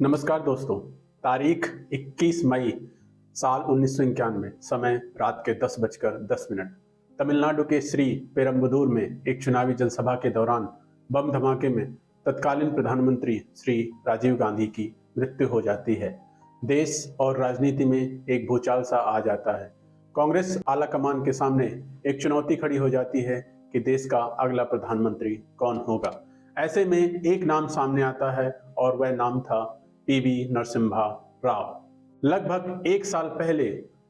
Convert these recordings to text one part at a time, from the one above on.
नमस्कार दोस्तों। तारीख 21 मई साल 1991, समय रात के 10:10। तमिलनाडु के श्री पेरम्बदूर में एक चुनावी जनसभा के दौरान बम धमाके में तत्कालीन प्रधानमंत्री श्री राजीव गांधी की मृत्यु हो जाती है। देश और राजनीति में एक भूचाल सा आ जाता है। कांग्रेस आलाकमान के सामने एक चुनौती खड़ी हो जाती है कि देश का अगला प्रधानमंत्री कौन होगा। ऐसे में एक नाम सामने आता है और वह नाम था पीवी नरसिम्हा राव। लगभग एक साल पहले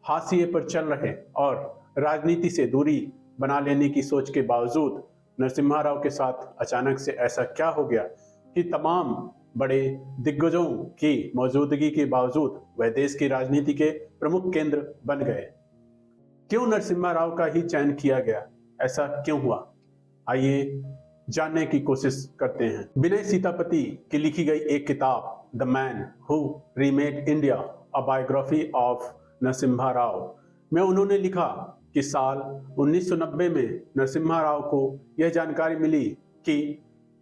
हाशिए पर चल रहे और राजनीति से दूरी बना लेने की सोच के बावजूद नरसिम्हा राव के साथ अचानक से ऐसा क्या हो गया कि तमाम बड़े दिग्गजों की मौजूदगी के बावजूद वह देश की राजनीति के प्रमुख केंद्र बन गए। क्यों नरसिम्हा राव का ही चयन किया गया, ऐसा क्यों हुआ, आइए जानने की कोशिश करते हैं। विनय सीतापति की लिखी गई एक किताब the man who remade India, a biography of Narasimha Rao में उन्होंने लिखा कि साल 1990 में नरसिम्हा राव को यह जानकारी मिली कि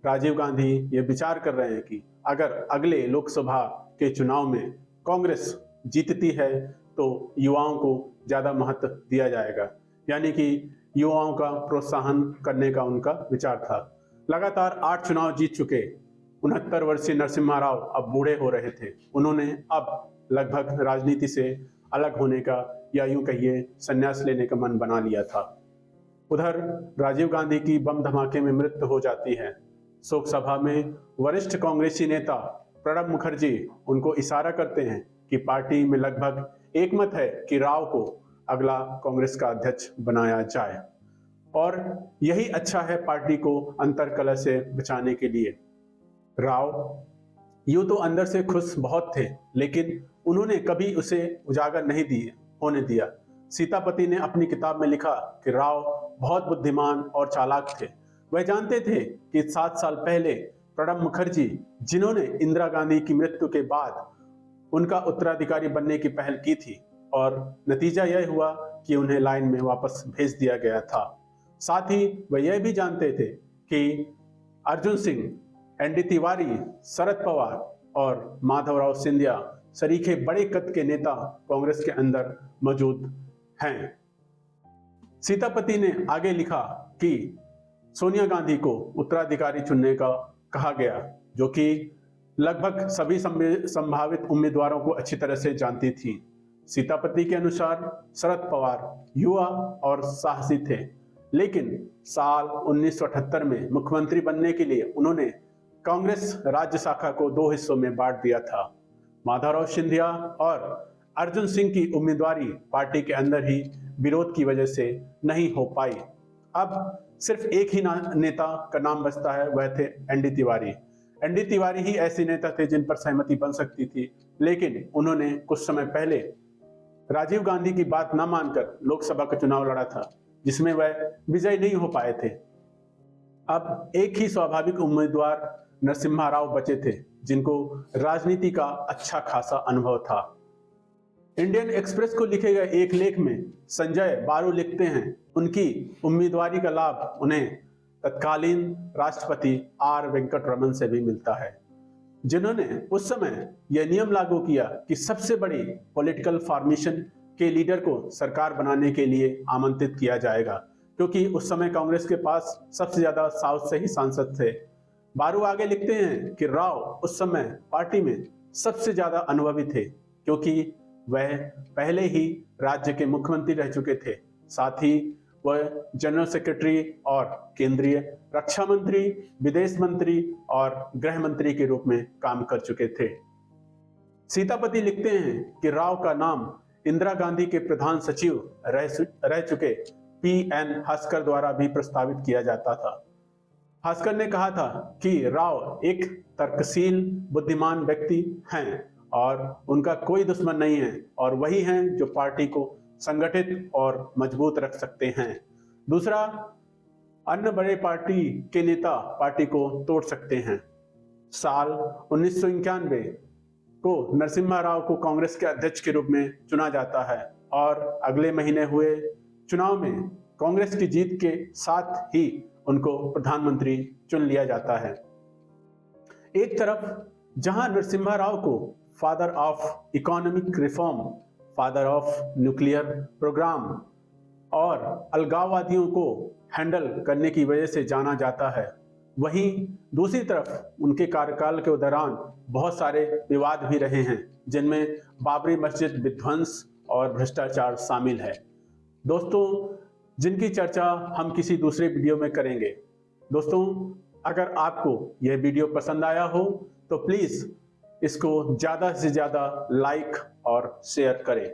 राजीव गांधी ये विचार कर रहे हैं कि अगर अगले लोकसभा के चुनाव में कांग्रेस जीतती है तो युवाओं को ज्यादा महत्व दिया जाएगा, यानी कि युवाओं का प्रोत्साहन करने का उनका विचार था। लगातार 8 चुनाव जीत चुके 69 वर्षीय नरसिम्हा राव अब बूढ़े हो रहे थे। उन्होंने अब लगभग राजनीति से अलग होने का या यूं कहिए संन्यास लेने का मन बना लिया था। उधर राजीव गांधी की बम धमाके में मृत्यु हो जाती है। शोक सभा में वरिष्ठ कांग्रेसी नेता प्रणब मुखर्जी उनको इशारा करते हैं कि पार्टी में लगभग एकमत है कि राव को अगला कांग्रेस का अध्यक्ष बनाया जाए और यही अच्छा है पार्टी को अंतर्कलह से बचाने के लिए। राव यूं तो अंदर से खुश बहुत थे, लेकिन उन्होंने कभी उसे उजागर नहीं होने दिया। सीतापति ने अपनी किताब में लिखा कि राव बहुत बुद्धिमान और चालाक थे। वह जानते थे कि 7 साल पहले प्रणब मुखर्जी, जिन्होंने इंदिरा गांधी की मृत्यु के बाद उनका उत्तराधिकारी बनने की पहल की थी, और नतीजा यह हुआ कि उन्हें लाइन में वापस भेज दिया गया था। साथ ही वह यह भी जानते थे कि अर्जुन सिंह, एनडी तिवारी, शरद पवार और माधवराव सिंधिया सरीखे बड़े कद के नेता कांग्रेस के अंदर मौजूद हैं। सीतापति ने आगे लिखा कि सोनिया गांधी को उत्तराधिकारी चुनने का कहा गया, जो कि लगभग सभी संभावित उम्मीदवारों को अच्छी तरह से जानती थी। सीतापति के अनुसार शरद पवार युवा और साहसी थे, लेकिन साल 1978 में मुख्यमंत्री बनने के लिए उन्होंने कांग्रेस राज्य शाखा को 2 हिस्सों में बांट दिया था। माधवराव सिंधिया और अर्जुन सिंह की उम्मीदवारी पार्टी के अंदर ही विरोध की वजह से नहीं हो पाई। अब सिर्फ एक ही नेता का नाम बचता है, वह थे एनडी तिवारी। एनडी तिवारी ही ऐसे नेता थे जिन पर सहमति बन सकती थी, लेकिन उन्होंने कुछ समय पहले राजीव गांधी की बात न मानकर लोकसभा का चुनाव लड़ा था, जिसमें वह विजयी नहीं हो पाए थे। अब एक ही स्वाभाविक उम्मीदवार नरसिम्हा राव बचे थे, जिनको राजनीति का अच्छा खासा अनुभव था। इंडियन एक्सप्रेस को लिखे गए एक लेख में संजय बारू लिखते हैं, उनकी उम्मीदवारी का लाभ उन्हें तत्कालीन राष्ट्रपति आर वेंकट रमन से भी मिलता है, जिन्होंने उस समय यह नियम लागू किया कि सबसे बड़ी पॉलिटिकल फॉर्मेशन के लीडर को सरकार बनाने के लिए आमंत्रित किया जाएगा, क्योंकि उस समय कांग्रेस के पास सबसे ज्यादा साउथ से ही सांसद थे। बारू आगे लिखते हैं कि राव उस समय पार्टी में सबसे ज्यादा अनुभवी थे, क्योंकि वह पहले ही राज्य के मुख्यमंत्री रह चुके थे। साथ ही वह जनरल सेक्रेटरी और केंद्रीय रक्षा मंत्री, विदेश मंत्री और गृह मंत्री के रूप में काम कर चुके थे। सीतापति लिखते हैं कि राव का नाम इंदिरा गांधी के प्रधान सचिव रह चुके पीएन हास्कर द्वारा भी प्रस्तावित किया जाता था। हास्कर ने कहा था कि राव एक तर्कशील, बुद्धिमान व्यक्ति हैं और उनका कोई दुश्मन नहीं है, और वही हैं जो पार्टी को संगठित और मजबूत रख सकते हैं। दूसरा, अन्य बड़े पार्टी के नेता पार्टी को तोड़ सकते हैं। साल 1991 को नरसिम्हा राव को कांग्रेस के अध्यक्ष के रूप में चुना जाता है और अगले महीने हुए चुनाव में कांग्रेस की जीत के साथ ही उनको प्रधानमंत्री चुन लिया जाता है। एक तरफ जहां नरसिम्हा राव को father of economic reform, father of nuclear program और अलगाववादियों को हैंडल करने की वजह से जाना जाता है, वहीं दूसरी तरफ उनके कार्यकाल के दौरान बहुत सारे विवाद भी रहे हैं, जिनमें बाबरी मस्जिद विध्वंस और भ्रष्टाचार शामिल है। दोस्तों, जिनकी चर्चा हम किसी दूसरे वीडियो में करेंगे। दोस्तों, अगर आपको यह वीडियो पसंद आया हो तो प्लीज़ इसको ज़्यादा से ज़्यादा लाइक और शेयर करें,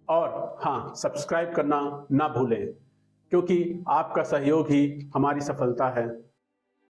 और हाँ, सब्सक्राइब करना ना भूलें, क्योंकि आपका सहयोग ही हमारी सफलता है।